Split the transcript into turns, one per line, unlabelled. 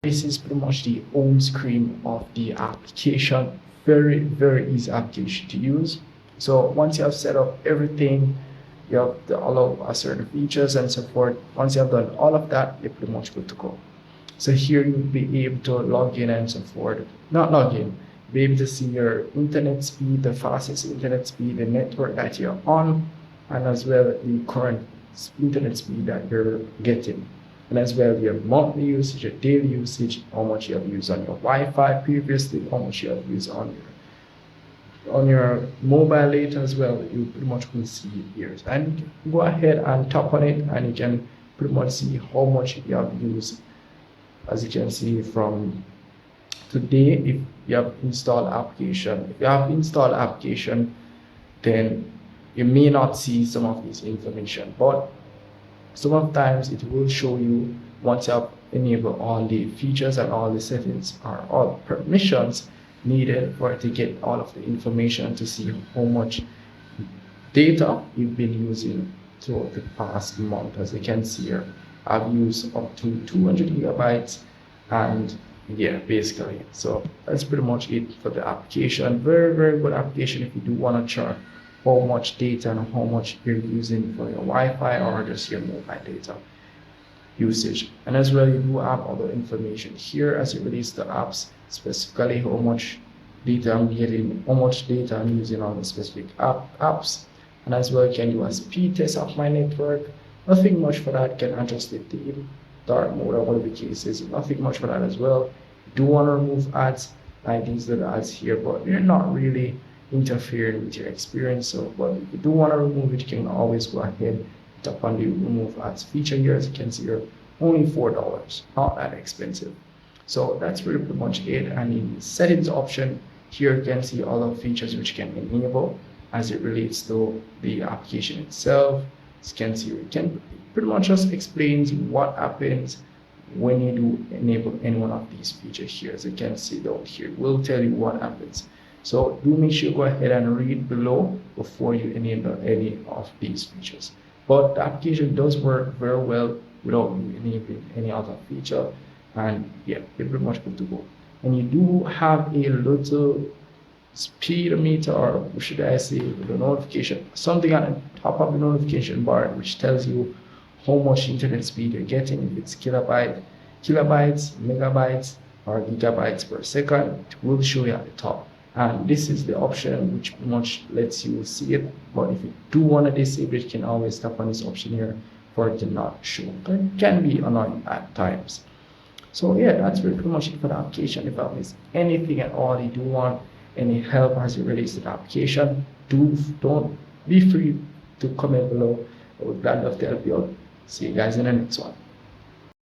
this is pretty much the home screen of the application. Very easy application to use. So once you have set up everything, you have to allow certain features and so forth. Once you have done all of that, you're pretty much good to go. So here you'll be able to log in and so forth. Not log in, be able to see your internet speed, the fastest internet speed, the network that you're on, and as well the current internet speed that you're getting. And as well your monthly usage, your daily usage, how much you have used on your Wi-Fi previously, how much you have used on your mobile data as well. You pretty much will see it here. And go ahead and tap on it and you can pretty much see how much you have used. As you can see from today, if you have installed application, then you may not see some of this information, but sometimes it will show you once you have enabled all the features and all the settings or all permissions needed for it to get all of the information to see how much data you've been using throughout the past month. As you can see here, I've used up to 200 gigabytes, and yeah, basically, so that's pretty much it for the application. Very good application if you do want to chart how much data and how much you're using for your Wi-Fi or just your mobile data usage. And as well, you do have other information here as it relates to apps, specifically how much data I'm getting, how much data I'm using on the specific apps. And as well, you can do a speed test of my network. Nothing much for that. Can adjust the theme, dark mode, or whatever the case is. Nothing much for that as well. Do want to remove ads like these little ads here, but they're not really interfering with your experience. So, but if you do want to remove it, you can always go ahead, tap on the remove ads feature here. As you can see here, only $4, not that expensive. So that's really pretty much it. And in the settings option here, you can see all the features which you can enable as it relates to the application itself. As you can see, it can pretty much just explains what happens when you do enable any one of these features here. As you can see down here, it will tell you what happens. So do make sure you go ahead and read below before you enable any of these features. But the application does work very well without you enabling any other feature. And yeah, you're pretty much good to go. And you do have a little speedometer, or should I say the notification, something on the top of the notification bar which tells you how much internet speed you're getting, if it's kilobytes, megabytes, or gigabytes per second. It will show you at the top. And this is the option which pretty much lets you see it. But if you do want to disable it, you can always tap on this option here for it to not show. It can be annoying at times. So yeah, that's pretty much it for the application. If I miss anything at all, you do want any help as it relates to the application, don't be free to comment below. I would glad love to help you out. See you guys in the next one.